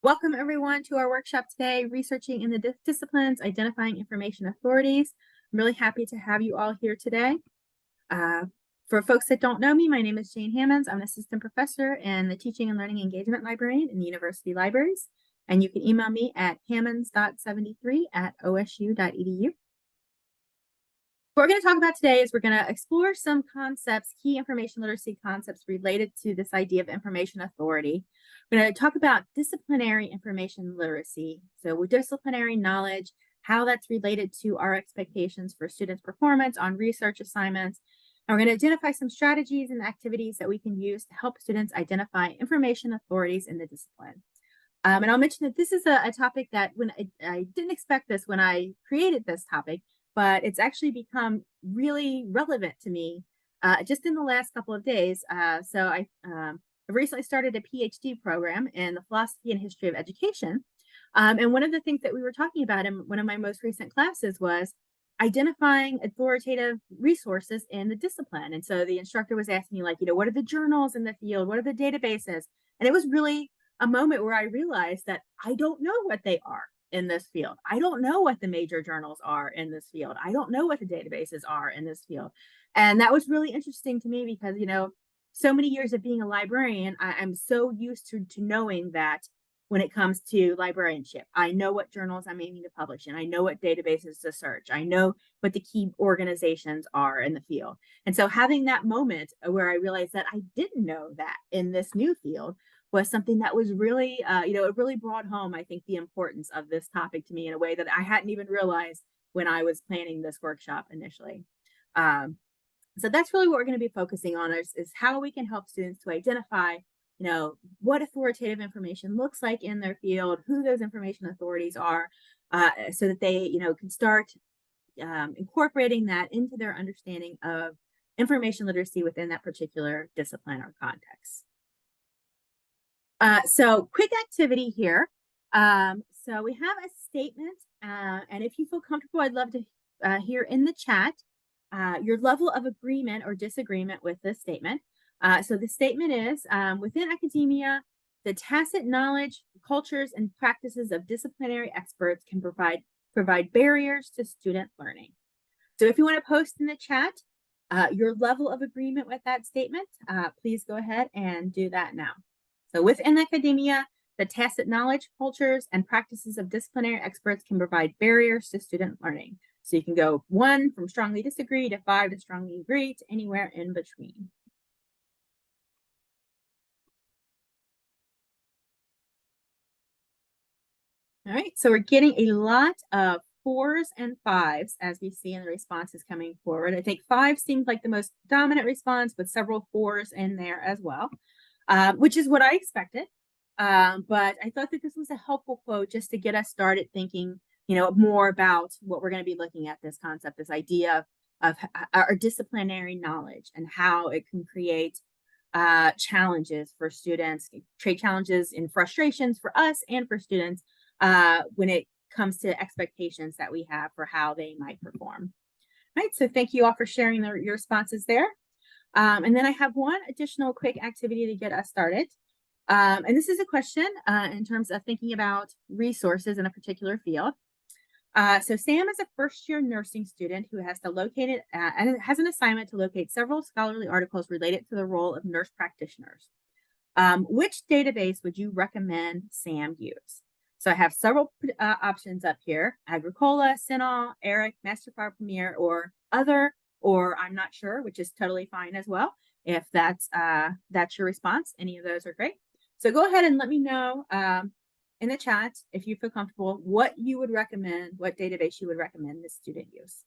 Welcome everyone to our workshop today, Researching in the Disciplines, Identifying Information Authorities. I'm really happy to have you all here today. For folks that don't know me, my name is Jane Hammonds. I'm an assistant professor and the Teaching and Learning Engagement Librarian in the University Libraries. And you can email me at hammonds.73@osu.edu. What we're going to talk about today is we're going to explore some concepts, key information literacy concepts related to this idea of information authority. We're going to talk about disciplinary information literacy. So with disciplinary knowledge, how that's related to our expectations for students' performance on research assignments. And we're going to identify some strategies and activities that we can use to help students identify information authorities in the discipline. And I'll mention that this is a topic that when I didn't expect this when I created this topic, but it's actually become really relevant to me just in the last couple of days. So I recently started a PhD program in the philosophy and history of education. And one of the things that we were talking about in one of my most recent classes was identifying authoritative resources in the discipline. And so the instructor was asking me, like, what are the journals in the field? What are the databases? And it was really a moment where I realized that I don't know what they are in this field. I don't know what the major journals are in this field. I don't know what the databases are in this field. And that was really interesting to me because, so many years of being a librarian, I'm so used to knowing that when it comes to librarianship, I know what journals I'm aiming to publish in. I know what databases to search. I know what the key organizations are in the field. And so having that moment where I realized that I didn't know that in this new field was something that was really, it really brought home, I think, the importance of this topic to me in a way that I hadn't even realized when I was planning this workshop initially. So that's really what we're going to be focusing on is how we can help students to identify, what authoritative information looks like in their field, who those information authorities are, so that they, can start incorporating that into their understanding of information literacy within that particular discipline or context. So quick activity here. So we have a statement, and if you feel comfortable, I'd love to hear in the chat your level of agreement or disagreement with this statement. So the statement is, within academia, the tacit knowledge, cultures, and practices of disciplinary experts can provide barriers to student learning. So if you want to post in the chat your level of agreement with that statement, please go ahead and do that now. So within academia, the tacit knowledge, cultures, and practices of disciplinary experts can provide barriers to student learning. So you can go 1 from strongly disagree to 5 to strongly agree to anywhere in between. All right, so we're getting a lot of 4s and 5s as we see in the responses coming forward. I think 5 seems like the most dominant response, with several 4s in there as well, which is what I expected. But I thought that this was a helpful quote just to get us started thinking, more about what we're going to be looking at, this concept, this idea of our disciplinary knowledge and how it can create challenges for students, create challenges and frustrations for us and for students when it comes to expectations that we have for how they might perform. All right, so thank you all for sharing your responses there. And then I have one additional quick activity to get us started. And this is a question in terms of thinking about resources in a particular field. So Sam is a first-year nursing student who has to locate it and has an assignment to locate several scholarly articles related to the role of nurse practitioners. Which database would you recommend Sam use? So I have several options up here: Agricola, CINAHL, ERIC, Masterfile Premier, or other, or I'm not sure, which is totally fine as well. If that's your response, any of those are great. So go ahead and let me know in the chat, if you feel comfortable, what you would recommend, what database you would recommend this student use.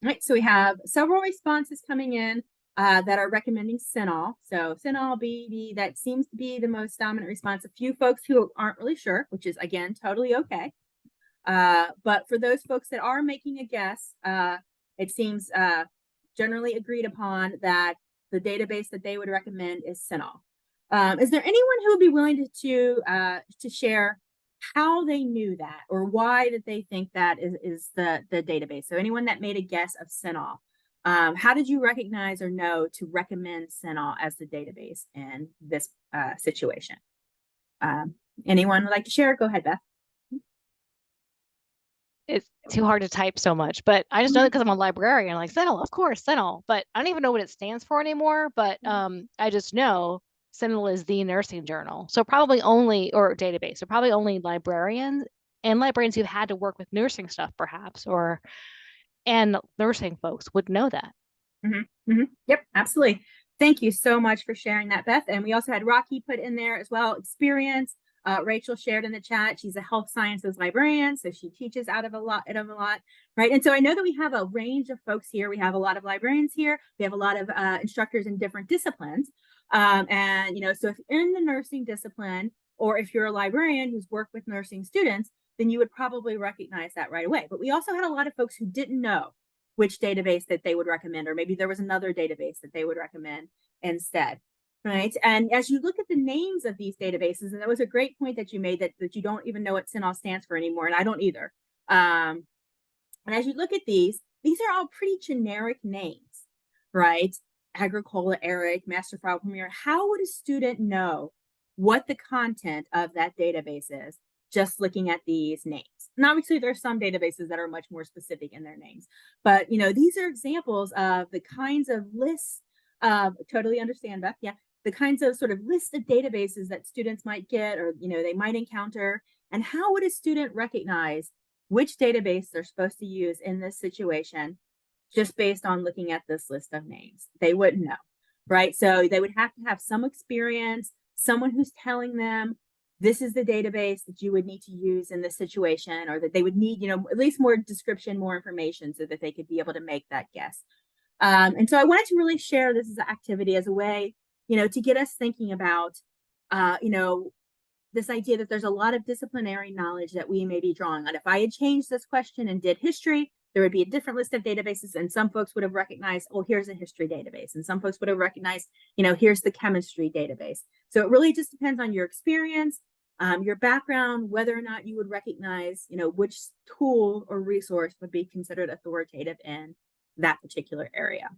All right, so we have several responses coming in that are recommending CINAHL. So CINAHL, BED, that seems to be the most dominant response. A few folks who aren't really sure, which is, again, totally okay. But for those folks that are making a guess, it seems generally agreed upon that the database that they would recommend is CINAHL. Is there anyone who would be willing to share how they knew that or why that they think that is the database. So anyone that made a guess of CINAHL, how did you recognize or know to recommend CINAHL as the database in this situation? Anyone would like to share? Go ahead, Beth. It's too hard to type so much, but I just know that because I'm a librarian, like CINAHL, of course, CINAHL, but I don't even know what it stands for anymore. But I just know CINAHL is the nursing journal. So probably only, or database, so probably only librarians and librarians who've had to work with nursing stuff, perhaps, and nursing folks would know that. Yep, absolutely. Thank you so much for sharing that, Beth. And we also had Rocky put in there as well, experience. Rachel shared in the chat. She's a health sciences librarian, so she teaches out of a lot, right? And so I know that we have a range of folks here. We have a lot of librarians here. We have a lot of instructors in different disciplines. And, so if you're in the nursing discipline, or if you're a librarian who's worked with nursing students, then you would probably recognize that right away. But we also had a lot of folks who didn't know which database that they would recommend, or maybe there was another database that they would recommend instead. Right. And as you look at the names of these databases, and that was a great point that you made, that you don't even know what CINAHL stands for anymore, and I don't either. And as you look at these are all pretty generic names, right? Agricola, Eric, Master File Premier. How would a student know what the content of that database is just looking at these names? And obviously there's some databases that are much more specific in their names, but these are examples of the kinds of lists. Totally understand, Beth. Yeah, the kinds of sort of list of databases that students might get, or they might encounter. And how would a student recognize which database they're supposed to use in this situation just based on looking at this list of names? They wouldn't know, right? So they would have to have some experience, someone who's telling them this is the database that you would need to use in this situation, or that they would need, at least more description, more information, so that they could be able to make that guess. And so I wanted to really share this as an activity as a way, to get us thinking about, this idea that there's a lot of disciplinary knowledge that we may be drawing on. If I had changed this question and did history, there would be a different list of databases, and some folks would have recognized, oh, here's a history database, and some folks would have recognized, here's the chemistry database. So it really just depends on your experience, your background, whether or not you would recognize, which tool or resource would be considered authoritative in that particular area.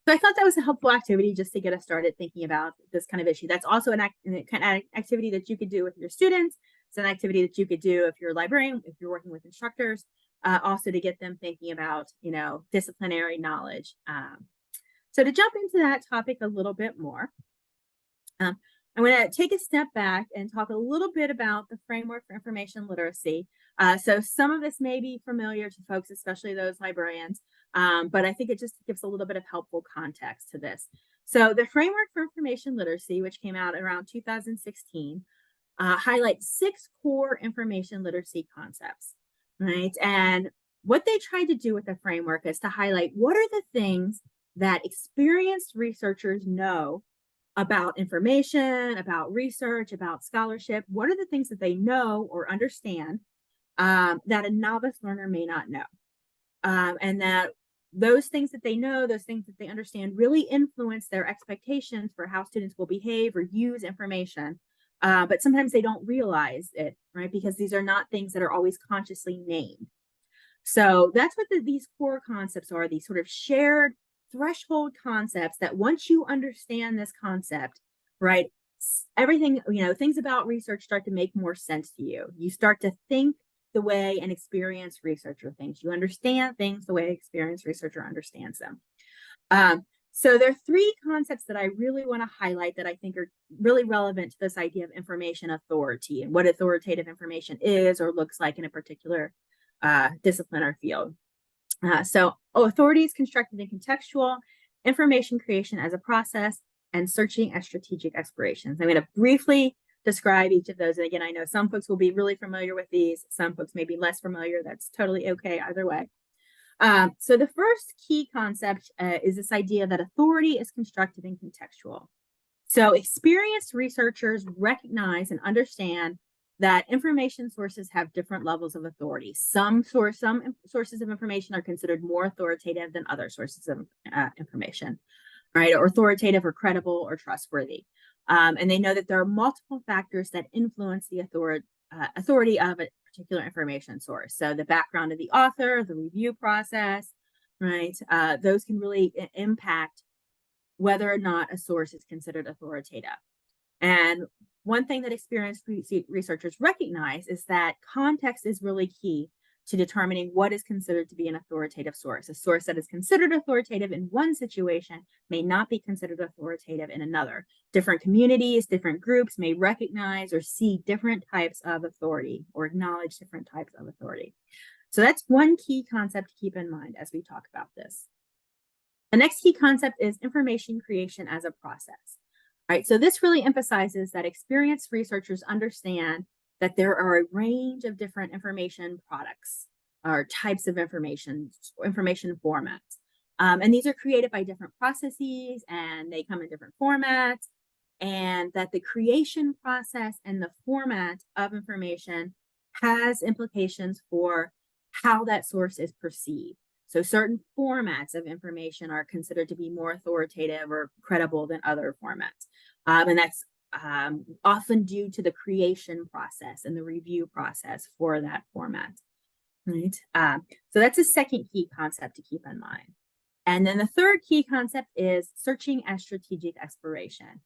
So I thought that was a helpful activity just to get us started thinking about this kind of issue. That's also an activity that you could do with your students. It's an activity that you could do if you're a librarian, if you're working with instructors, also to get them thinking about, disciplinary knowledge. So to jump into that topic a little bit more, I'm going to take a step back and talk a little bit about the framework for information literacy. So some of this may be familiar to folks, especially those librarians, but I think it just gives a little bit of helpful context to this. So the framework for information literacy, which came out around 2016, highlights 6 core information literacy concepts, right? And what they tried to do with the framework is to highlight what are the things that experienced researchers know about information, about research, about scholarship. What are the things that they know or understand that a novice learner may not know? And that those things that they know, those things that they understand really influence their expectations for how students will behave or use information. But sometimes they don't realize it, right? Because these are not things that are always consciously named. So that's what these core concepts are, these sort of shared threshold concepts that once you understand this concept, right, everything, things about research start to make more sense to you. You start to think the way an experienced researcher thinks. You understand things the way an experienced researcher understands them. So there are 3 concepts that I really want to highlight that I think are really relevant to this idea of information authority and what authoritative information is or looks like in a particular discipline or field. So authority is constructed and contextual, information creation as a process, and searching as strategic explorations. I'm going to briefly describe each of those. And again, I know some folks will be really familiar with these. Some folks may be less familiar. That's totally okay either way. So the first key concept is this idea that authority is constructed and contextual. So experienced researchers recognize and understand that information sources have different levels of authority. Some sources of information are considered more authoritative than other sources of information, right? Or authoritative or credible or trustworthy. And they know that there are multiple factors that influence the authority of a particular information source. So the background of the author, the review process, right? Those can really impact whether or not a source is considered authoritative. And one thing that experienced researchers recognize is that context is really key to determining what is considered to be an authoritative source. A source that is considered authoritative in one situation may not be considered authoritative in another. Different communities, different groups may recognize or see different types of authority or acknowledge different types of authority. So that's one key concept to keep in mind as we talk about this. The next key concept is information creation as a process. Right, so this really emphasizes that experienced researchers understand that there are a range of different information products or types of information formats. And these are created by different processes and they come in different formats. And that the creation process and the format of information has implications for how that source is perceived. So certain formats of information are considered to be more authoritative or credible than other formats. And that's often due to the creation process and the review process for that format. Right. So that's a second key concept to keep in mind. And then the third key concept is searching as strategic exploration.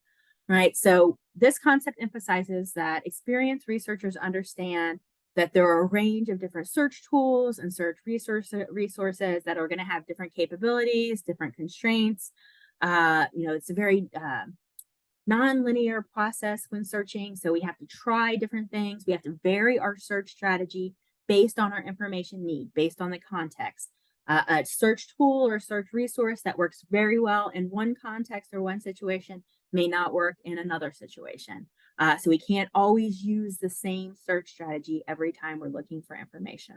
Right. So this concept emphasizes that experienced researchers understand that there are a range of different search tools and search resources that are going to have different capabilities, different constraints. It's a very non-linear process when searching. So we have to try different things. We have to vary our search strategy based on our information need, based on the context. A search tool or search resource that works very well in one context or one situation may not work in another situation. So we can't always use the same search strategy every time we're looking for information.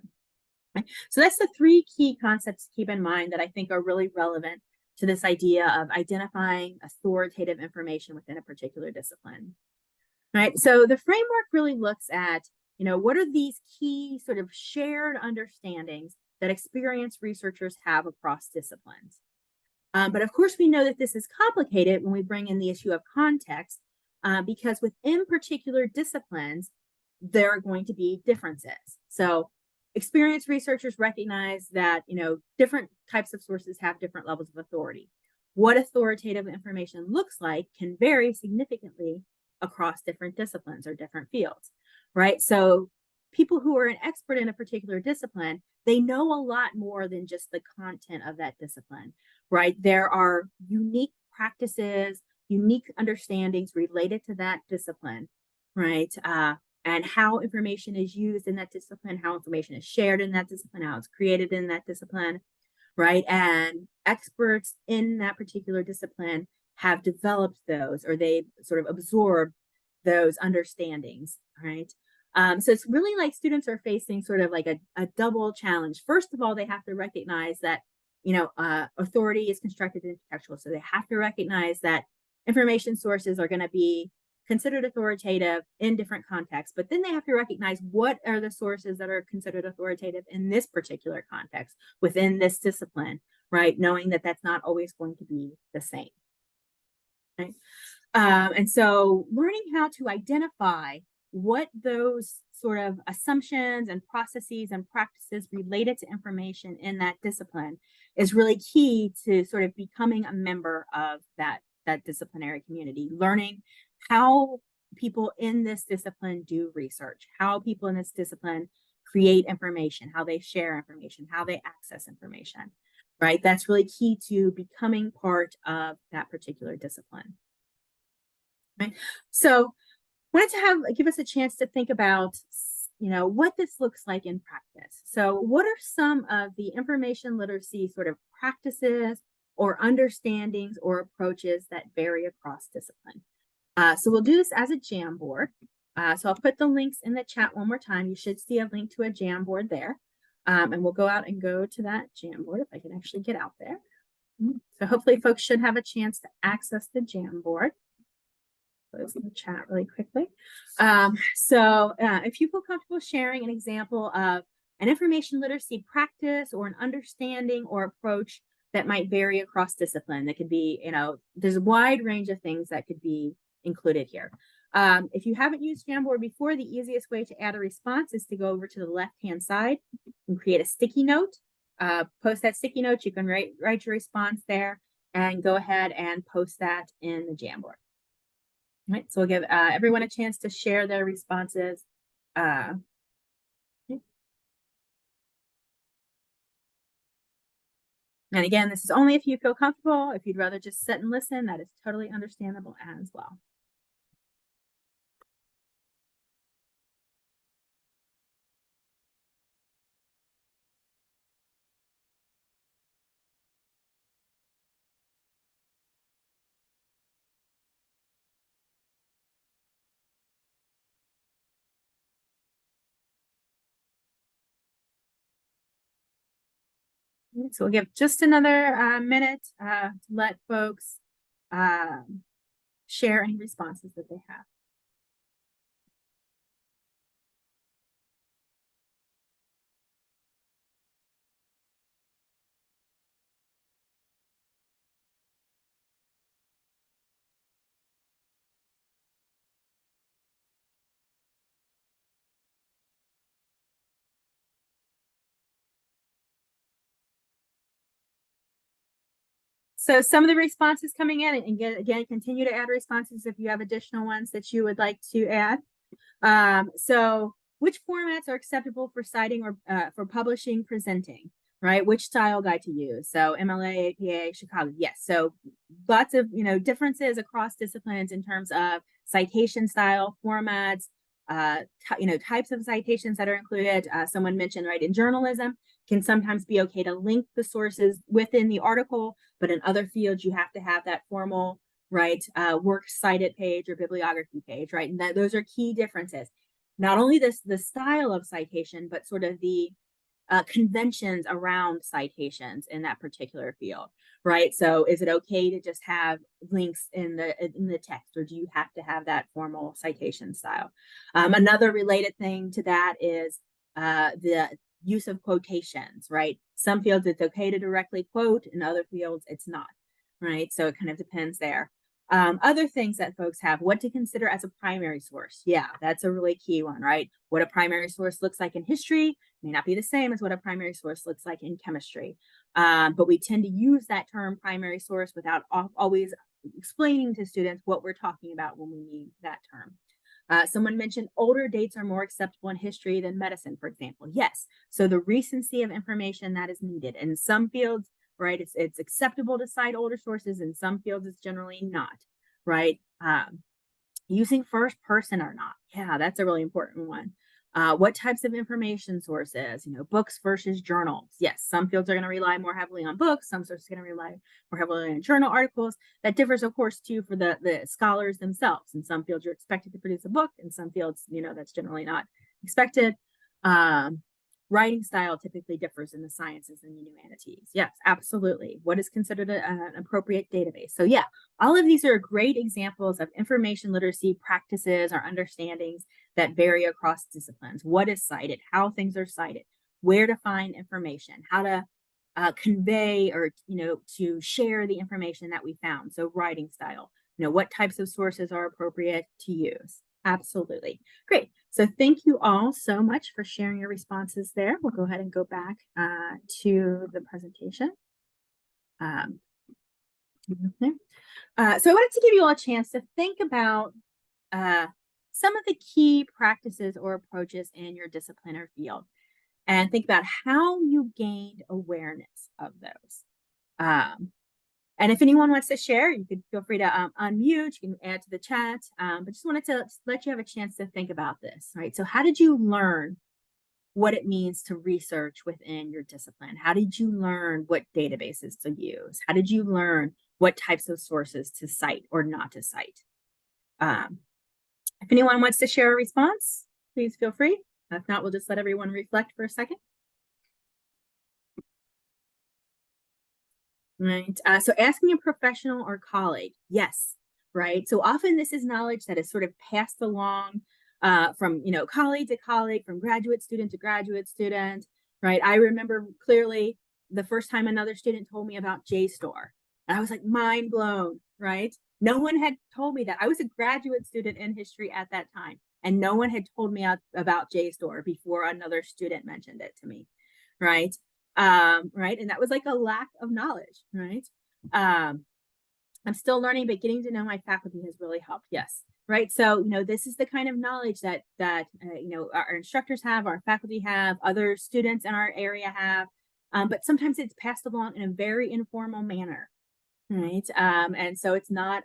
Okay? So that's the three key concepts to keep in mind that I think are really relevant to this idea of identifying authoritative information within a particular discipline. Right. So the framework really looks at, what are these key sort of shared understandings that experienced researchers have across disciplines. But of course, we know that this is complicated when we bring in the issue of context, because within particular disciplines, there are going to be differences. So experienced researchers recognize that, different types of sources have different levels of authority. What authoritative information looks like can vary significantly across different disciplines or different fields, right? So people who are an expert in a particular discipline, they know a lot more than just the content of that discipline, right? There are unique practices, unique understandings related to that discipline, right? And how information is used in that discipline, how information is shared in that discipline, how it's created in that discipline, right? And experts in that particular discipline have developed those, or they sort of absorb those understandings, right? So it's really like students are facing sort of like a double challenge. First of all, they have to recognize that, authority is constructed and contextual. So they have to recognize that information sources are going to be considered authoritative in different contexts, but then they have to recognize what are the sources that are considered authoritative in this particular context within this discipline, right? Knowing that that's not always going to be the same. Right? And so learning how to identify what those sort of assumptions and processes and practices related to information in that discipline is really key to sort of becoming a member of that disciplinary community, learning how people in this discipline do research, how people in this discipline create information, how they share information, how they access information, right? That's really key to becoming part of that particular discipline. Right? So wanted to give us a chance to think about, what this looks like in practice. So what are some of the information literacy sort of practices or understandings or approaches that vary across discipline? So we'll do this as a Jamboard. So I'll put the links in the chat one more time. You should see a link to a Jamboard there. And we'll go out and go to that Jamboard if I can actually get out there. So hopefully folks should have a chance to access the Jamboard. Close the chat really quickly. So if you feel comfortable sharing an example of an information literacy practice or an understanding or approach that might vary across discipline, that could be, there's a wide range of things that could be included here. If you haven't used Jamboard before, the easiest way to add a response is to go over to the left-hand side and create a sticky note. Post that sticky note. You can write your response there and go ahead and post that in the Jamboard. All right, so we'll give everyone a chance to share their responses. And again, this is only if you feel comfortable. If you'd rather just sit and listen, that is totally understandable as well. So we'll give just another minute to let folks share any responses that they have. So some of the responses coming in, and again, continue to add responses if you have additional ones that you would like to add. So which formats are acceptable for citing or for publishing, presenting, right? Which style guide to use? So MLA, APA, Chicago, yes. So lots of, differences across disciplines in terms of citation style, formats, types of citations that are included. Someone mentioned, right, in journalism, can sometimes be okay to link the sources within the article, but in other fields, you have to have that formal, right, works cited page or bibliography page, right? And those are key differences. Not only the style of citation, but sort of the conventions around citations in that particular field, right? So is it okay to just have links in the text, or do you have to have that formal citation style? Another related thing to that is the use of quotations, right? Some fields it's okay to directly quote, in other fields it's not, right? So it kind of depends there. Other things that folks have, what to consider as a primary source. Yeah, that's a really key one, right? What a primary source looks like in history may not be the same as what a primary source looks like in chemistry. But we tend to use that term primary source without always explaining to students what we're talking about when we need that term. Someone mentioned older dates are more acceptable in history than medicine, for example. Yes. So the recency of information that is needed. In some fields, right, it's acceptable to cite older sources. In some fields, it's generally not, right? Using first person or not. Yeah, that's a really important one. What types of information sources, books versus journals. Yes, some fields are going to rely more heavily on books. Some sources are going to rely more heavily on journal articles. That differs, of course, too, for the scholars themselves. In some fields, you're expected to produce a book. In some fields, that's generally not expected. Writing style typically differs in the sciences and the humanities. Yes, absolutely. What is considered an appropriate database? So yeah, all of these are great examples of information literacy practices or understandings that vary across disciplines. What is cited, how things are cited, where to find information, how to convey or, to share the information that we found. So writing style, what types of sources are appropriate to use. Absolutely. Great. So thank you all so much for sharing your responses there. We'll go ahead and go back to the presentation. So I wanted to give you all a chance to think about some of the key practices or approaches in your discipline or field and think about how you gained awareness of those. And if anyone wants to share, you could feel free to unmute, you can add to the chat, but just wanted to let you have a chance to think about this, right? So how did you learn what it means to research within your discipline? How did you learn what databases to use? How did you learn what types of sources to cite or not to cite? If anyone wants to share a response, please feel free. If not, we'll just let everyone reflect for a second. Right. So asking a professional or colleague, yes, right. So often this is knowledge that is sort of passed along from colleague to colleague, from graduate student to graduate student, right. I remember clearly the first time another student told me about JSTOR, and I was like mind blown, right. No one had told me that. I was a graduate student in history at that time, and no one had told me about JSTOR before another student mentioned it to me, right? Right, and that was like a lack of knowledge, right? Um, I'm still learning, but getting to know my faculty has really helped. Yes, right. So this is the kind of knowledge that our instructors have, our faculty have, other students in our area have, but sometimes it's passed along in a very informal manner, right? And so it's not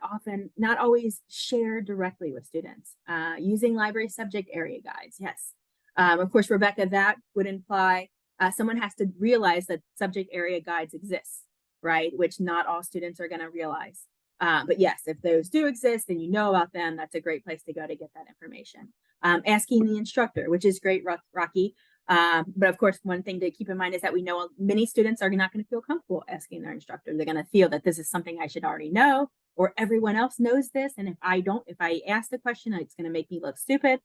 always shared directly with students. Using library subject area guides, yes. Of course, Rebecca, that would imply someone has to realize that subject area guides exist, right? Which not all students are going to realize. But yes, if those do exist and you know about them, that's a great place to go to get that information. Asking the instructor, which is great, Rocky. But of course, one thing to keep in mind is that we know many students are not going to feel comfortable asking their instructor. They're going to feel that this is something I should already know, or everyone else knows this. And if I ask the question, it's going to make me look stupid,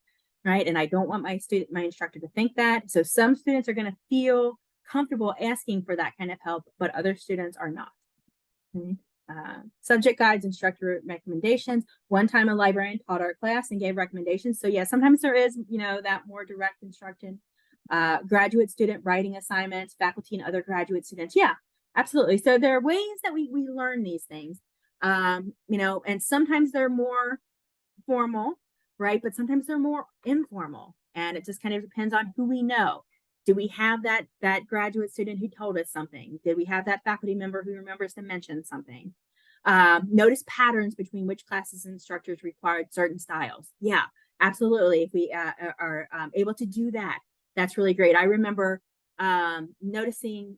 right? And I don't want my instructor to think that. So some students are going to feel comfortable asking for that kind of help, but other students are not. Mm-hmm. Subject guides, instructor recommendations. One time a librarian taught our class and gave recommendations. So yeah, sometimes there is, that more direct instruction. Graduate student writing assignments, faculty and other graduate students. Yeah, absolutely. So there are ways that we learn these things, and sometimes they're more formal, right? But sometimes they're more informal, and it just kind of depends on who we know. Do we have that graduate student who told us something? Did we have that faculty member who remembers to mention something? Notice patterns between which classes and instructors required certain styles. Yeah, absolutely. If we are able to do that, that's really great. I remember noticing,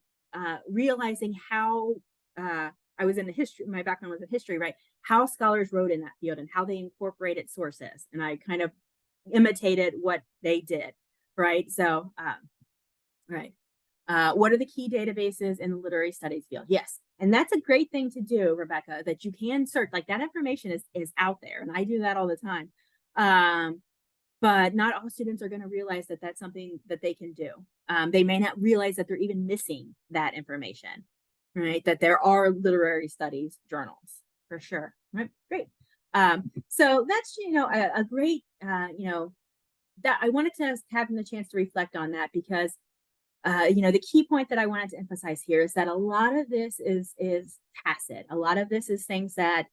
realizing how I was in the history, my background was in history, right? How scholars wrote in that field and how they incorporated sources. And I kind of imitated what they did, right? So, right. What are the key databases in the literary studies field? Yes. And that's a great thing to do, Rebecca, that you can search, like that information is out there. And I do that all the time. But not all students are going to realize that that's something that they can do. They may not realize that they're even missing that information, right? That there are literary studies journals for sure. Right? Great. So that's, a great, that I wanted to have the chance to reflect on that because the key point that I wanted to emphasize here is that a lot of this is tacit. A lot of this is things that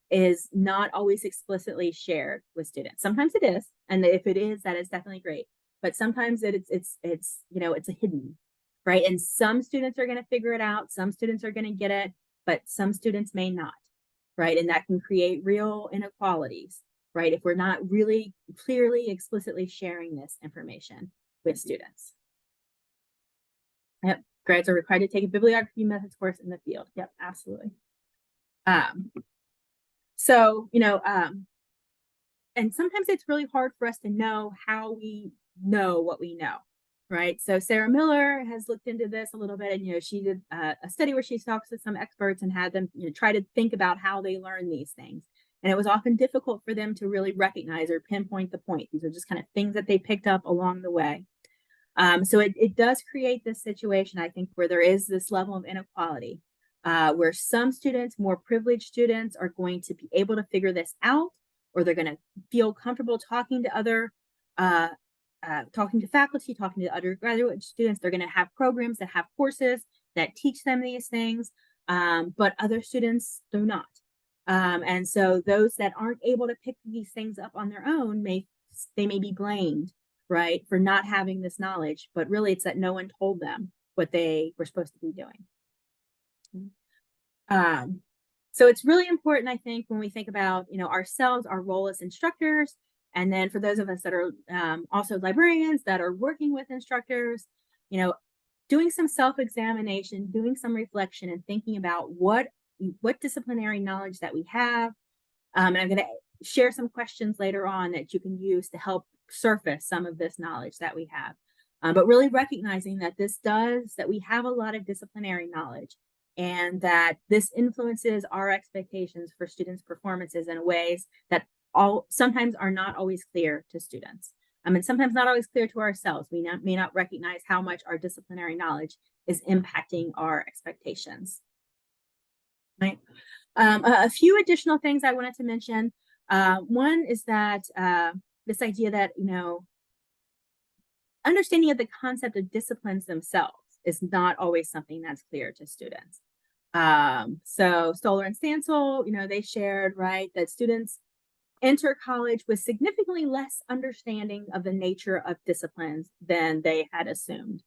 is not always explicitly shared with students. Sometimes it is, and if it is, that is definitely great. But sometimes it's a hidden, right? And some students are going to figure it out. Some students are going to get it, but some students may not, right? And that can create real inequalities, right? If we're not really clearly, explicitly sharing this information with students. Yep. Grads are required to take a bibliography methods course in the field. Yep, absolutely. So, and sometimes it's really hard for us to know how we know what we know, right? So Sarah Miller has looked into this a little bit, and she did a study where she talks to some experts and had them try to think about how they learn these things. And it was often difficult for them to really recognize or pinpoint the point. These are just kind of things that they picked up along the way. So it does create this situation, I think, where there is this level of inequality, where some students, more privileged students, are going to be able to figure this out, or they're going to feel comfortable talking to talking to faculty, talking to undergraduate students. They're going to have programs that have courses that teach them these things, but other students do not. And so those that aren't able to pick these things up on their own may be blamed, right, for not having this knowledge, but really it's that no one told them what they were supposed to be doing. So it's really important, I think, when we think about, ourselves, our role as instructors, and then for those of us that are also librarians that are working with instructors, doing some self-examination, doing some reflection, and thinking about what disciplinary knowledge that we have. And I'm going to share some questions later on that you can use to help surface some of this knowledge that we have. But really recognizing that that we have a lot of disciplinary knowledge, and that this influences our expectations for students' performances in ways that sometimes are not always clear to students. And sometimes not always clear to ourselves. We may not recognize how much our disciplinary knowledge is impacting our expectations. Right. A few additional things I wanted to mention. One is that this idea that, understanding of the concept of disciplines themselves is not always something that's clear to students. So Stoller and Stansel, they shared, right, that students enter college with significantly less understanding of the nature of disciplines than they had assumed,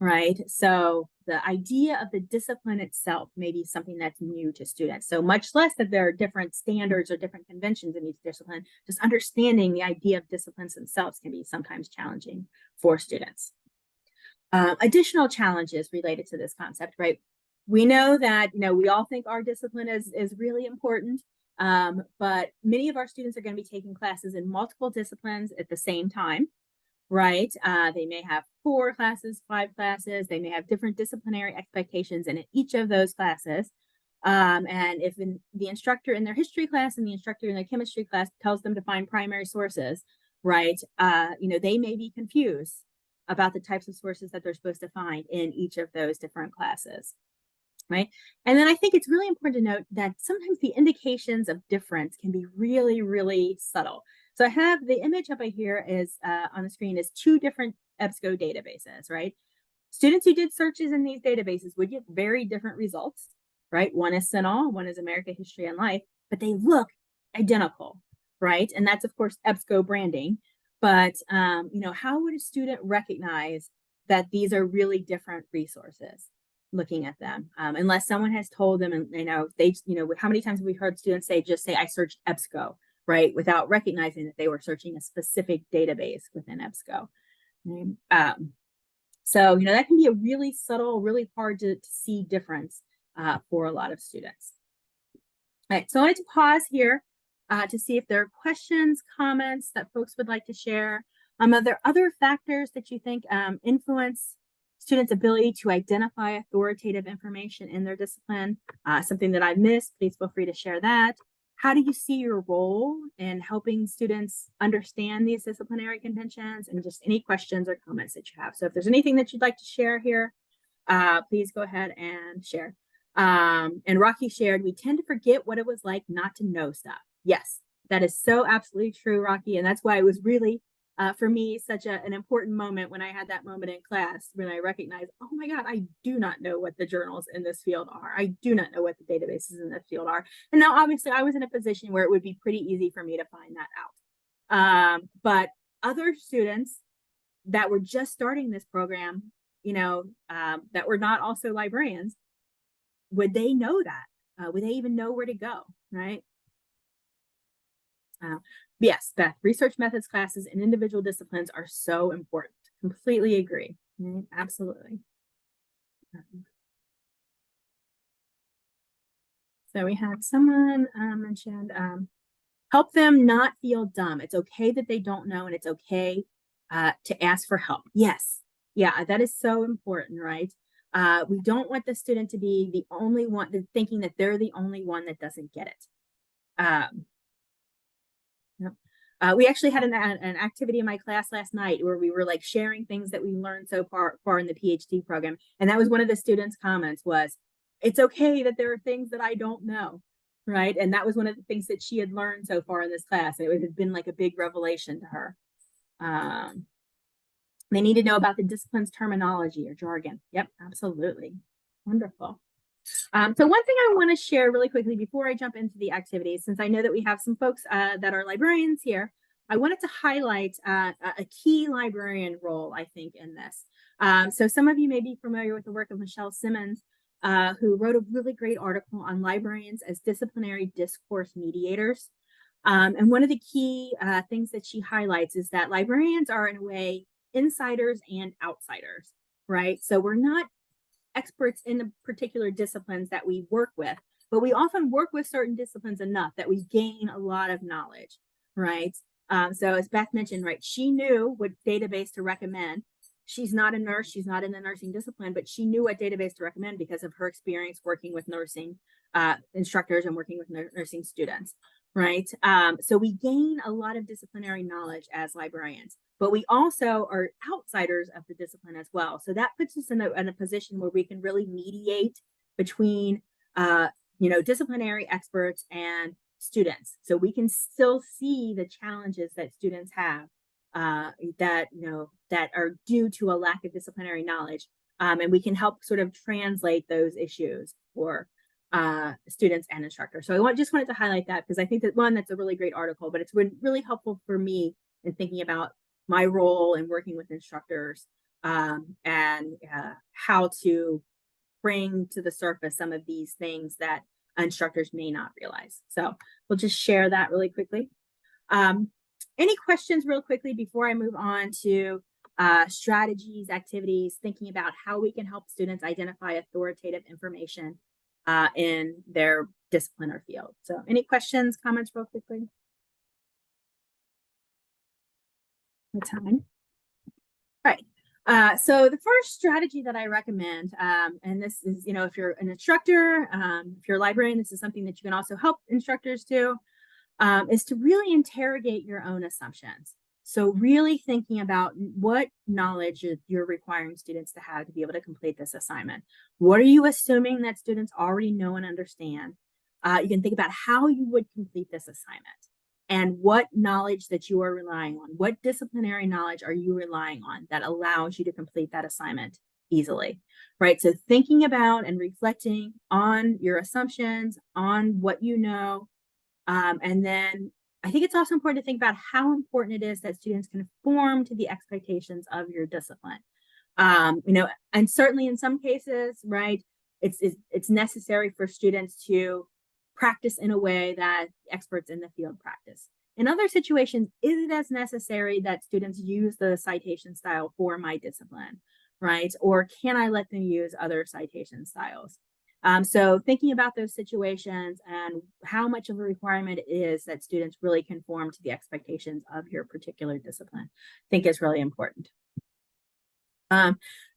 right? So the idea of the discipline itself may be something that's new to students. So much less that there are different standards or different conventions in each discipline, just understanding the idea of disciplines themselves can be sometimes challenging for students. Additional challenges related to this concept, right? We know that, we all think our discipline is really important, but many of our students are going to be taking classes in multiple disciplines at the same time, right? They may have 4 classes, 5 classes. They may have different disciplinary expectations in each of those classes. And if the instructor in their history class and the instructor in their chemistry class tells them to find primary sources, right? They may be confused about the types of sources that they're supposed to find in each of those different classes, right? And then I think it's really important to note that sometimes the indications of difference can be really, really subtle. So I have the image up here is on the screen is 2 different EBSCO databases, right? Students who did searches in these databases would get very different results, right? One is CINAHL, one is America History and Life, but they look identical, right? And that's, of course, EBSCO branding. But, how would a student recognize that these are really different resources looking at them? Unless someone has told them, and, how many times have we heard students just say, I searched EBSCO, right? Without recognizing that they were searching a specific database within EBSCO. So, that can be a really subtle, really hard to see difference for a lot of students. All right, so I wanted to pause here to see if there are questions, comments that folks would like to share. Are there other factors that you think influence students' ability to identify authoritative information in their discipline? Something that I missed, please feel free to share that. How do you see your role in helping students understand these disciplinary conventions, and just any questions or comments that you have? So if there's anything that you'd like to share here, please go ahead and share. And Rocky shared, we tend to forget what it was like not to know stuff. Yes, that is so absolutely true, Rocky. And that's why it was really, for me, such an important moment when I had that moment in class when I recognized, oh my God, I do not know what the journals in this field are. I do not know what the databases in this field are. And now, obviously, I was in a position where it would be pretty easy for me to find that out. But other students that were just starting this program, that were not also librarians, would they know that? Would they even know where to go, right? Yes, Beth, research methods classes and individual disciplines are so important. Completely agree. Absolutely. So we had someone mentioned, help them not feel dumb. It's okay that they don't know, and it's okay to ask for help. Yes. Yeah, that is so important, right? We don't want the student to be the only one thinking that they're the only one that doesn't get it. We actually had an activity in my class last night where we were sharing things that we learned so far in the PhD program. And that was one of the students' comments was, it's okay that there are things that I don't know, right? And that was one of the things that she had learned so far in this class. It had been a big revelation to her. They need to know about the discipline's terminology or jargon. Yep, absolutely. Wonderful. So one thing I want to share really quickly before I jump into the activities, since I know that we have some folks that are librarians here, I wanted to highlight a key librarian role, I think, in this. So some of you may be familiar with the work of Michelle Simmons, who wrote a really great article on librarians as disciplinary discourse mediators. And one of the key things that she highlights is that librarians are, in a way, insiders and outsiders, right? So we're not experts in the particular disciplines that we work with, but we often work with certain disciplines enough that we gain a lot of knowledge, right? So as Beth mentioned, right, she knew what database to recommend. She's not a nurse, she's not in the nursing discipline, but she knew what database to recommend because of her experience working with nursing instructors and working with nursing students, right? So we gain a lot of disciplinary knowledge as librarians, but we also are outsiders of the discipline as well. So that puts us in a position where we can really mediate between disciplinary experts and students. So we can still see the challenges that students have that are due to a lack of disciplinary knowledge. And we can help sort of translate those issues for students and instructors. So just wanted to highlight that because I think that that's a really great article, but it's been really helpful for me in thinking about my role in working with instructors and how to bring to the surface some of these things that instructors may not realize. So we'll just share that really quickly. Any questions real quickly before I move on to strategies, activities, thinking about how we can help students identify authoritative information in their discipline or field. So any questions, comments real quickly? The time. All right. So the first strategy that I recommend, and this is, if you're an instructor, if you're a librarian, this is something that you can also help instructors do, is to really interrogate your own assumptions. So really thinking about what knowledge you're requiring students to have to be able to complete this assignment. What are you assuming that students already know and understand? You can think about how you would complete this assignment and what knowledge that you are relying on. What disciplinary knowledge are you relying on that allows you to complete that assignment easily, right? So thinking about and reflecting on your assumptions, on what you know, and then I think it's also important to think about how important it is that students conform to the expectations of your discipline. And certainly in some cases, right, it's necessary for students to practice in a way that experts in the field practice. In other situations, is it as necessary that students use the citation style for my discipline, right? Or can I let them use other citation styles? So thinking about those situations and how much of a requirement it is that students really conform to the expectations of your particular discipline, I think is really important.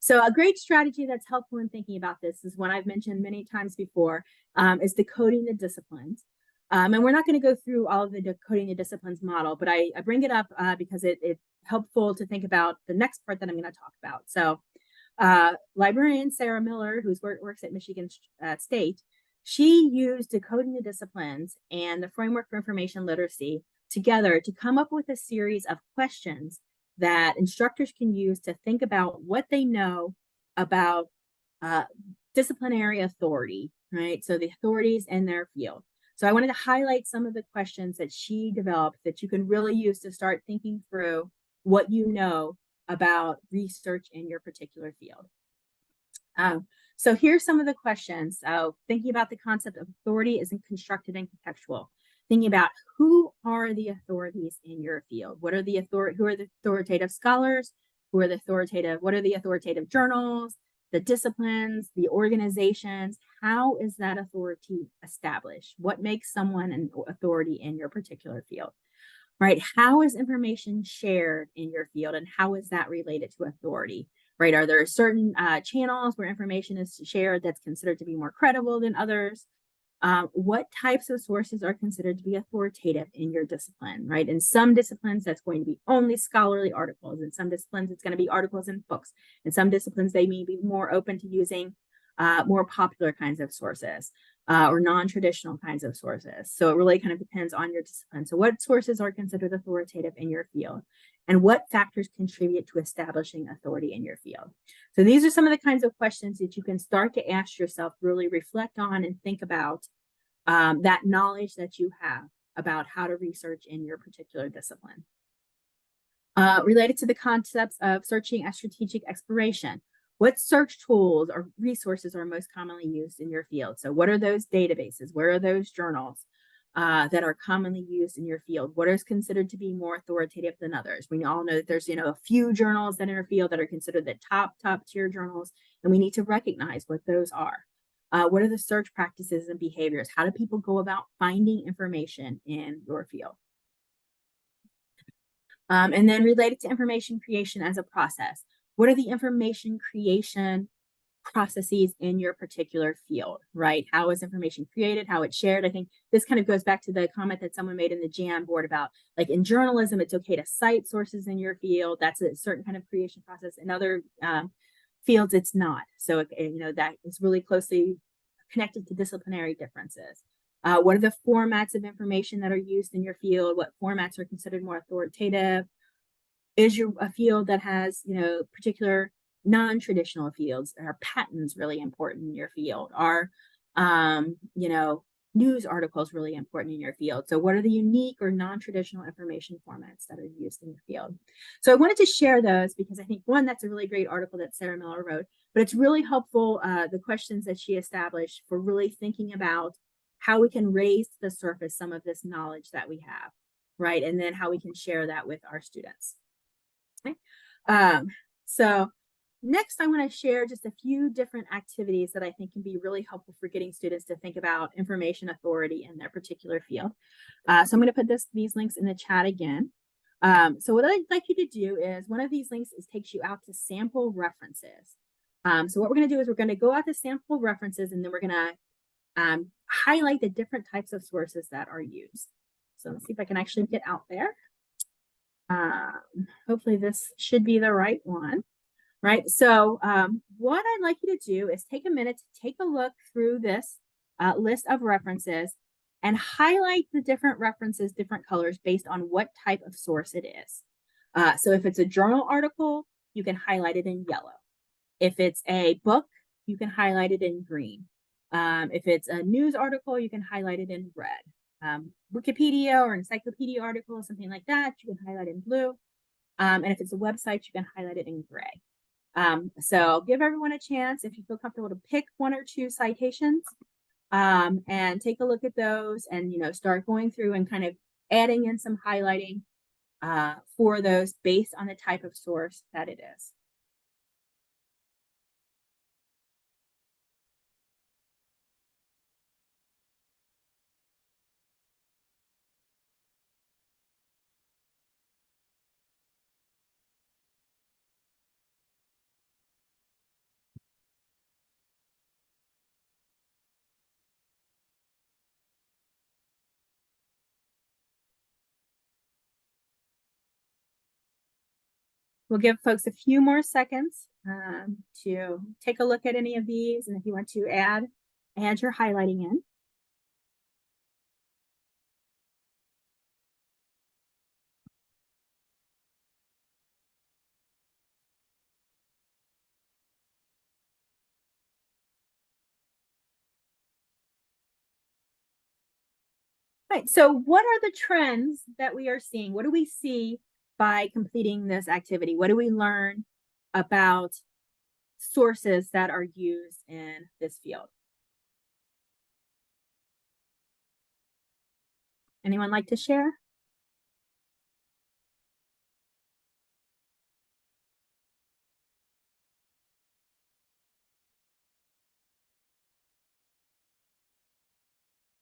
So a great strategy that's helpful in thinking about this is one I've mentioned many times before, is decoding the disciplines. And we're not going to go through all of the decoding the disciplines model, but I bring it up because it's helpful to think about the next part that I'm going to talk about. So librarian Sarah Miller, who works at Michigan State, she used decoding the disciplines and the framework for information literacy together to come up with a series of questions that instructors can use to think about what they know about disciplinary authority, right? So the authorities in their field. So I wanted to highlight some of the questions that she developed that you can really use to start thinking through what you know about research in your particular field. So here's some of the questions. So thinking about the concept of authority is constructed and contextual. Thinking about who are the authorities in your field? Who are the authoritative scholars? What are the authoritative journals, the disciplines, the organizations? How is that authority established? What makes someone an authority in your particular field? Right? How is information shared in your field and how is that related to authority? Right? Are there certain channels where information is shared that's considered to be more credible than others? What types of sources are considered to be authoritative in your discipline, right? In some disciplines, that's going to be only scholarly articles. In some disciplines, it's going to be articles in books. In some disciplines, they may be more open to using more popular kinds of sources or non-traditional kinds of sources. So it really kind of depends on your discipline. So what sources are considered authoritative in your field? And what factors contribute to establishing authority in your field? So these are some of the kinds of questions that you can start to ask yourself, really reflect on and think about that knowledge that you have about how to research in your particular discipline. Related to the concepts of searching as strategic exploration, what search tools or resources are most commonly used in your field? So what are those databases? Where are those journals that are commonly used in your field? What is considered to be more authoritative than others? We all know that there's, a few journals that in our field that are considered the top tier journals, and we need to recognize what those are. What are the search practices and behaviors? How do people go about finding information in your field? And then related to information creation as a process, what are the information creation processes in your particular field, right? How is information created, how it's shared? I think this kind of goes back to the comment that someone made in the Jam board about, like, in journalism, it's okay to cite sources in your field. That's a certain kind of creation process. In other fields, it's not. So, that is really closely connected to disciplinary differences. What are the formats of information that are used in your field? What formats are considered more authoritative? Is your a field that has, particular non-traditional fields? Are patents really important in your field? Are, news articles really important in your field? So what are the unique or non-traditional information formats that are used in your field? So I wanted to share those because I think, one, that's a really great article that Sarah Miller wrote, but it's really helpful, the questions that she established for really thinking about how we can raise to the surface some of this knowledge that we have, right? And then how we can share that with our students. Okay. So next, I want to share just a few different activities that I think can be really helpful for getting students to think about information authority in their particular field. So I'm going to put these links in the chat again. So what I'd like you to do is one of these links takes you out to sample references. So what we're going to do is we're going to go out to sample references, and then we're going to highlight the different types of sources that are used. So let's see if I can actually get out there. Hopefully this should be the right one, right? So what I'd like you to do is take a minute to take a look through this list of references and highlight the different references, different colors based on what type of source it is. So if it's a journal article, you can highlight it in yellow. If it's a book, you can highlight it in green. If it's a news article, you can highlight it in red. Wikipedia or encyclopedia article, something like that, you can highlight in blue. And if it's a website, you can highlight it in gray. So give everyone a chance, if you feel comfortable, to pick one or two citations and take a look at those and, start going through and kind of adding in some highlighting for those based on the type of source that it is. We'll give folks a few more seconds to take a look at any of these, and if you want to add your highlighting in. Right. So what are the trends that we are seeing? What do we see by completing this activity? What do we learn about sources that are used in this field? Anyone like to share?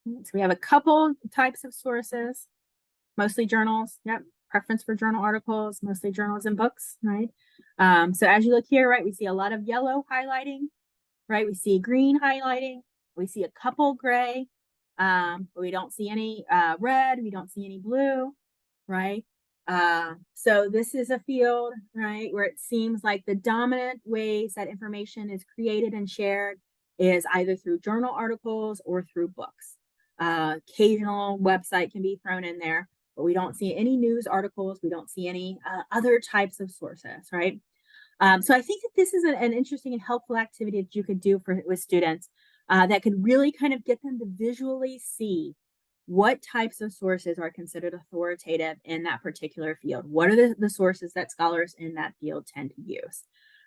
So we have a couple types of sources, mostly journals. Yep. Preference for journal articles, mostly journals and books, right? So as you look here, right, we see a lot of yellow highlighting, right? We see green highlighting. We see a couple gray, but we don't see any red. We don't see any blue, right? So this is a field, right, where it seems like the dominant ways that information is created and shared is either through journal articles or through books. Occasional website can be thrown in there, but we don't see any news articles. We don't see any other types of sources, right? So I think that this is an interesting and helpful activity that you could do with students that could really kind of get them to visually see what types of sources are considered authoritative in that particular field. What are the sources that scholars in that field tend to use,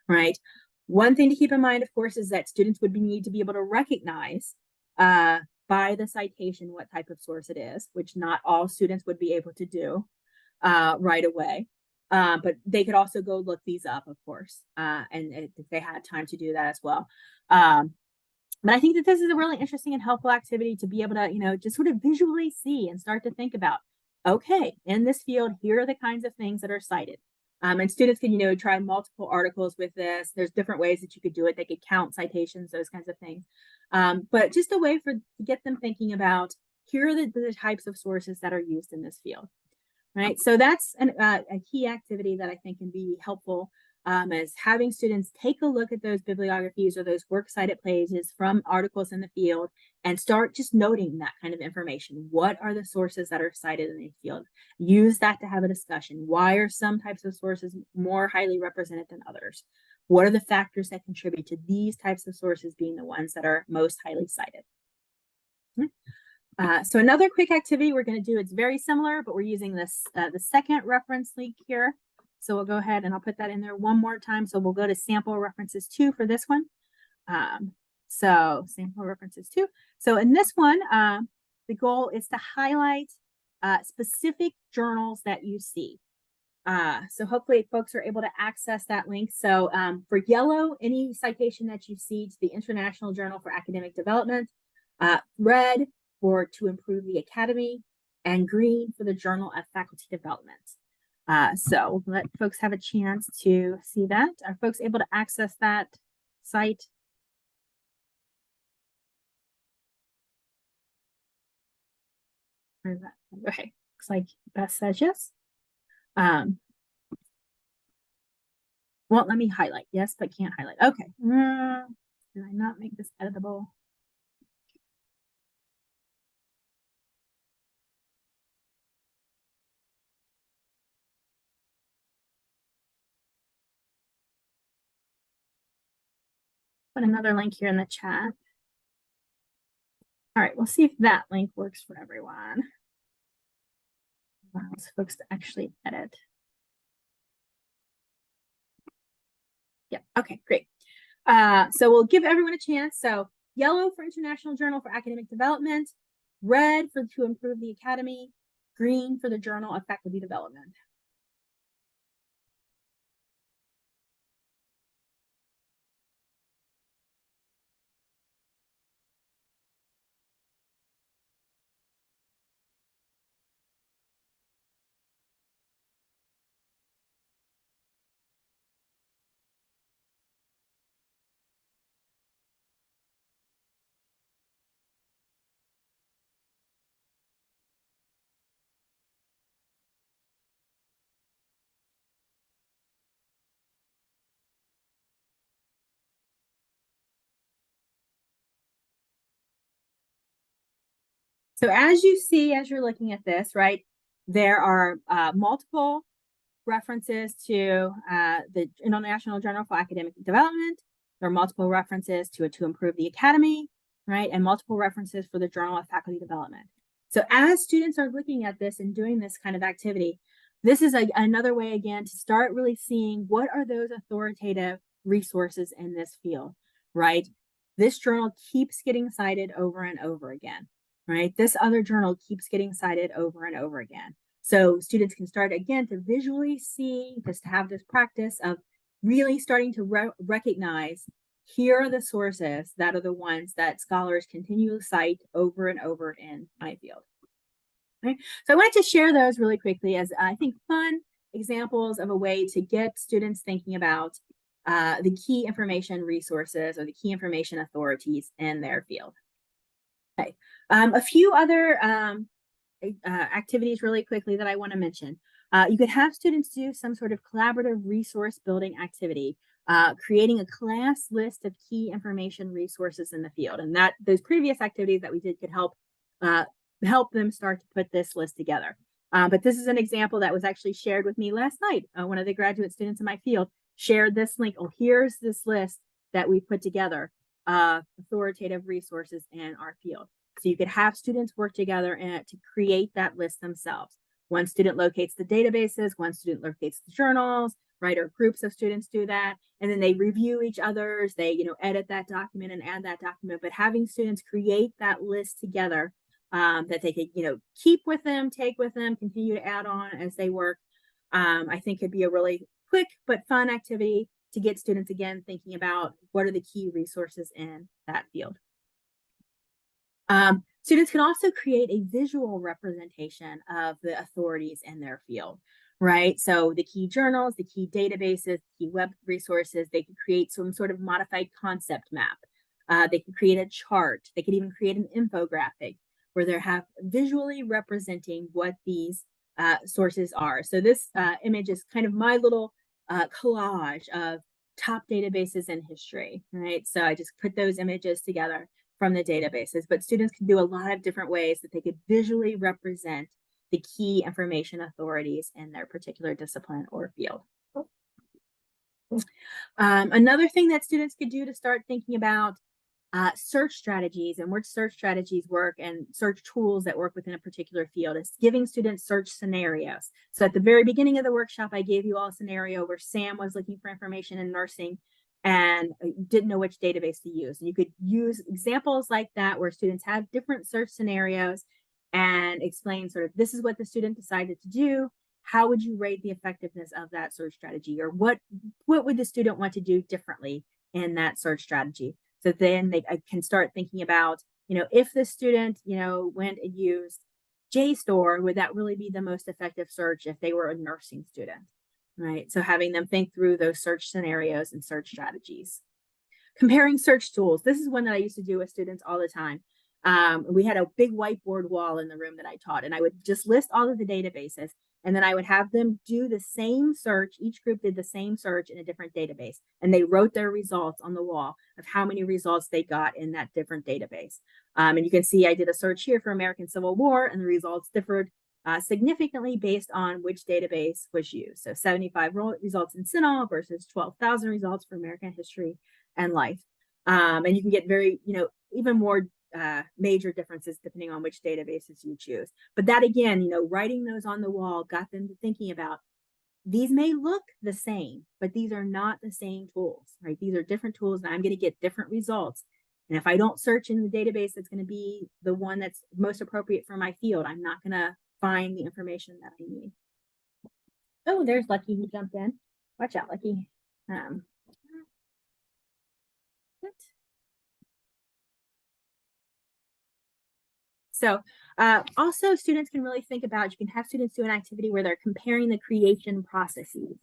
right? One thing to keep in mind, of course, is that students would need to be able to recognize by the citation what type of source it is, which not all students would be able to do right away. But they could also go look these up, of course, and if they had time to do that as well. But I think that this is a really interesting and helpful activity to be able to, just sort of visually see and start to think about, okay, in this field, here are the kinds of things that are cited. And students can, try multiple articles with this. There's different ways that you could do it. They could count citations, those kinds of things. But just a way to get them thinking about, here are the types of sources that are used in this field. Right. So that's a key activity that I think can be helpful is having students take a look at those bibliographies or those works cited pages from articles in the field and start just noting that kind of information. What are the sources that are cited in the field? Use that to have a discussion. Why are some types of sources more highly represented than others? What are the factors that contribute to these types of sources being the ones that are most highly cited? So another quick activity we're going to do, it's very similar, but we're using this the second reference link here. So we'll go ahead and I'll put that in there one more time. So we'll go to sample references 2 for this one. So sample references 2. So in this one, the goal is to highlight specific journals that you see. So hopefully folks are able to access that link. So for yellow, any citation that you see to the International Journal for Academic Development, red for to improve the academy, and green for the Journal of Faculty Development. So we'll let folks have a chance to see that. Are folks able to access that site? Or is that okay? Looks like Beth says yes. Won't let me highlight. Yes, but can't highlight. Okay. Did I not make this editable? Put another link here in the chat. All right, we'll see if that link works for everyone. Allows folks to actually edit. Yeah, okay, great. So we'll give everyone a chance. So yellow for International Journal for Academic Development, red for to improve the academy, green for the Journal of Faculty Development. So as you see, as you're looking at this, right, there are multiple references to the International Journal for Academic Development. There are multiple references to improve the academy, right, and multiple references for the Journal of Faculty Development. So as students are looking at this and doing this kind of activity, this is another way, again, to start really seeing what are those authoritative resources in this field, right? This journal keeps getting cited over and over again, right? This other journal keeps getting cited over and over again. So students can start again to visually see, just to have this practice of really starting to recognize here are the sources that are the ones that scholars continue to cite over and over in my field. Okay. So I wanted to share those really quickly as I think fun examples of a way to get students thinking about the key information resources or the key information authorities in their field. Okay. A few other activities really quickly that I want to mention. You could have students do some sort of collaborative resource building activity, creating a class list of key information resources in the field. And that those previous activities that we did could help them start to put this list together. But this is an example that was actually shared with me last night. One of the graduate students in my field shared this link. Oh, here's this list that we put together, authoritative resources in our field. So you could have students work together to create that list themselves. One student locates the databases, one student locates the journals, right? Or groups of students do that. And then they review each other's, they, edit that document and add that document. But having students create that list together that they could, keep with them, take with them, continue to add on as they work, I think could be a really quick but fun activity to get students, again, thinking about what are the key resources in that field. Students can also create a visual representation of the authorities in their field, right? So the key journals, the key databases, key web resources, they could create some sort of modified concept map. They could create a chart. They could even create an infographic where they have visually representing what these sources are. So this image is kind of my little collage of top databases in history, right? So I just put those images together from the databases, but students can do a lot of different ways that they could visually represent the key information authorities in their particular discipline or field. Another thing that students could do to start thinking about search strategies and which search strategies work and search tools that work within a particular field is giving students search scenarios. So at the very beginning of the workshop, I gave you all a scenario where Sam was looking for information in nursing and didn't know which database to use. And you could use examples like that where students have different search scenarios and explain sort of this is what the student decided to do. How would you rate the effectiveness of that search strategy, or what would the student want to do differently in that search strategy? So then they can start thinking about, if the student, went and used JSTOR, would that really be the most effective search if they were a nursing student, right? So having them think through those search scenarios and search strategies. Comparing search tools. This is one that I used to do with students all the time. We had a big whiteboard wall in the room that I taught, and I would just list all of the databases, and then I would have them do the same search. Each group did the same search in a different database, and they wrote their results on the wall of how many results they got in that different database. And you can see I did a search here for American Civil War, and the results differed significantly based on which database was used. So 75 results in CINAHL versus 12,000 results for American history and life. And you can get very, even more major differences depending on which databases you choose. But that again, writing those on the wall got them to thinking about these may look the same, but these are not the same tools, right? These are different tools and I'm going to get different results. And if I don't search in the database that's going to be the one that's most appropriate for my field, I'm not going to find the information that I need. Oh, there's Lucky who jumped in. Watch out, Lucky. So also students can really think about, you can have students do an activity where they're comparing the creation processes,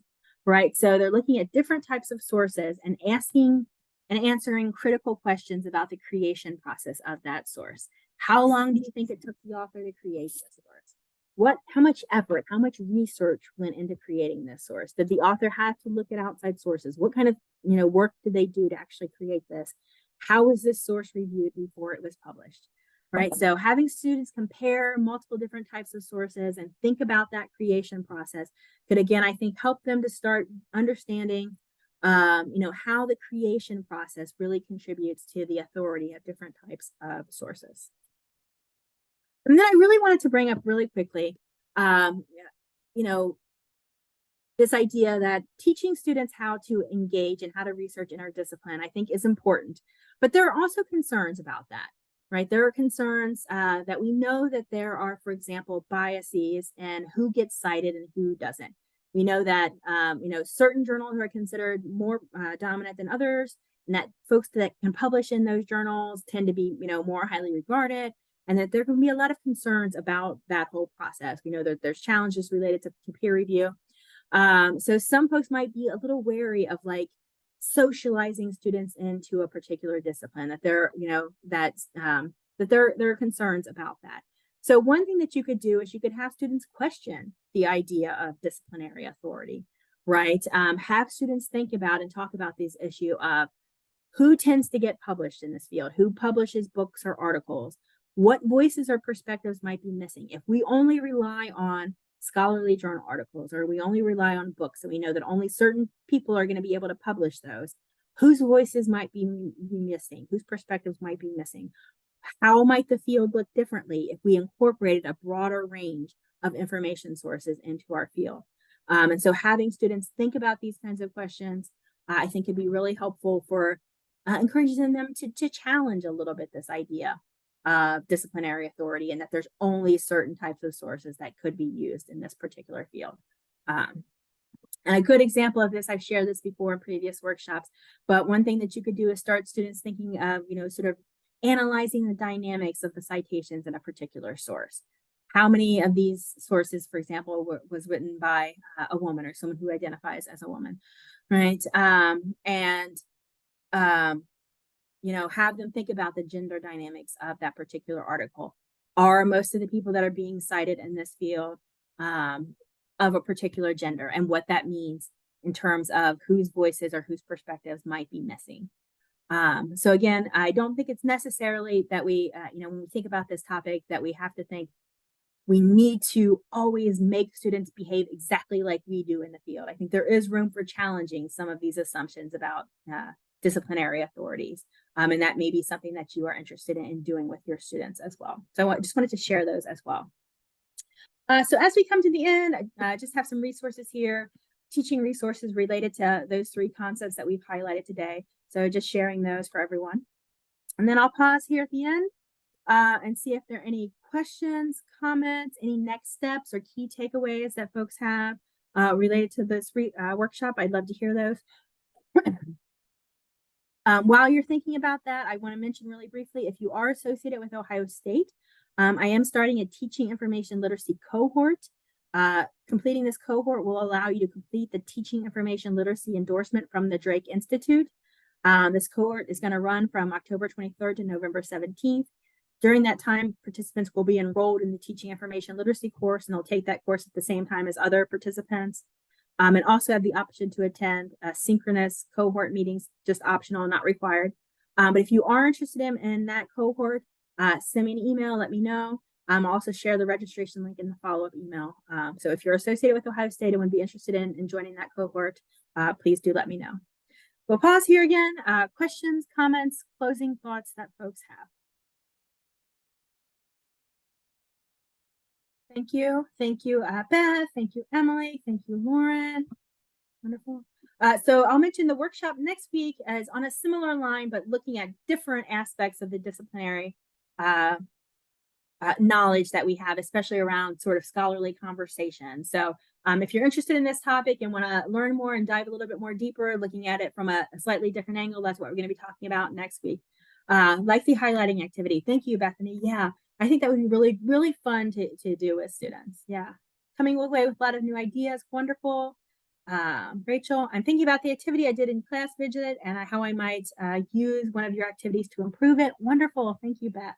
right? So they're looking at different types of sources and asking and answering critical questions about the creation process of that source. How long do you think it took the author to create this source? How much effort, how much research went into creating this source? Did the author have to look at outside sources? What kind of work did they do to actually create this? How was this source reviewed before it was published? Right. So having students compare multiple different types of sources and think about that creation process could, again, I think, help them to start understanding, how the creation process really contributes to the authority of different types of sources. And then I really wanted to bring up really quickly, this idea that teaching students how to engage and how to research interdiscipline, I think, is important. But there are also concerns about that. Right. There are concerns that we know that there are, for example, biases and who gets cited and who doesn't. We know that, certain journals are considered more dominant than others, and that folks that can publish in those journals tend to be, more highly regarded, and that there can be a lot of concerns about that whole process. We know that there's challenges related to peer review. So some folks might be a little wary of socializing students into a particular discipline, that there are concerns about that. So one thing that you could do is you could have students question the idea of disciplinary authority, right? Have students think about and talk about this issue of who tends to get published in this field, who publishes books or articles, what voices or perspectives might be missing. If we only rely on scholarly journal articles, or we only rely on books, and we know that only certain people are going to be able to publish those, whose voices might be missing, whose perspectives might be missing? How might the field look differently if we incorporated a broader range of information sources into our field? And so having students think about these kinds of questions, I think could be really helpful for encouraging them to challenge a little bit this idea of disciplinary authority, and that there's only certain types of sources that could be used in this particular field. And a good example of this, I've shared this before in previous workshops, but one thing that you could do is start students thinking of, sort of analyzing the dynamics of the citations in a particular source. How many of these sources, for example, was written by a woman or someone who identifies as a woman, right? Have them think about the gender dynamics of that particular article. Are most of the people that are being cited in this field of a particular gender, and what that means in terms of whose voices or whose perspectives might be missing. So again, I don't think it's necessarily that we, when we think about this topic, that we have to think we need to always make students behave exactly like we do in the field. I think there is room for challenging some of these assumptions about disciplinary authorities. And that may be something that you are interested in doing with your students as well. So I just wanted to share those as well. So as we come to the end, I just have some resources here, teaching resources related to those three concepts that we've highlighted today. So just sharing those for everyone. And then I'll pause here at the end and see if there are any questions, comments, any next steps or key takeaways that folks have related to this workshop. I'd love to hear those. While you're thinking about that, I want to mention really briefly, if you are associated with Ohio State, I am starting a teaching information literacy cohort. Completing this cohort will allow you to complete the teaching information literacy endorsement from the Drake Institute. This cohort is going to run from October 23rd to November 17th. During that time, participants will be enrolled in the teaching information literacy course, and they'll take that course at the same time as other participants. And also have the option to attend synchronous cohort meetings, just optional, not required. But if you are interested in that cohort, send me an email, let me know. I'll also share the registration link in the follow-up email. So if you're associated with Ohio State and would be interested in joining that cohort, please do let me know. We'll pause here again. Questions, comments, closing thoughts that folks have. Thank you. Thank you, Beth. Thank you, Emily. Thank you, Lauren. Wonderful. So I'll mention the workshop next week is on a similar line, but looking at different aspects of the disciplinary knowledge that we have, especially around sort of scholarly conversation. So if you're interested in this topic and want to learn more and dive a little bit more deeper, looking at it from a slightly different angle, that's what we're going to be talking about next week. Like the highlighting activity. Thank you, Bethany. Yeah, I think that would be really, really fun to do with students. Yeah. Coming away with a lot of new ideas. Wonderful. Rachel, I'm thinking about the activity I did in class visit and how I might use one of your activities to improve it. Wonderful. Thank you, Beth.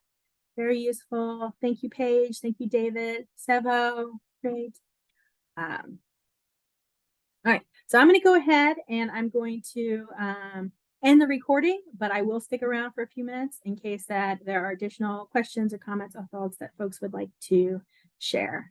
Very useful. Thank you, Paige. Thank you, David. Sevo. Great. All right. So I'm going to go ahead and I'm going to end the recording, but I will stick around for a few minutes in case that there are additional questions or comments or thoughts that folks would like to share.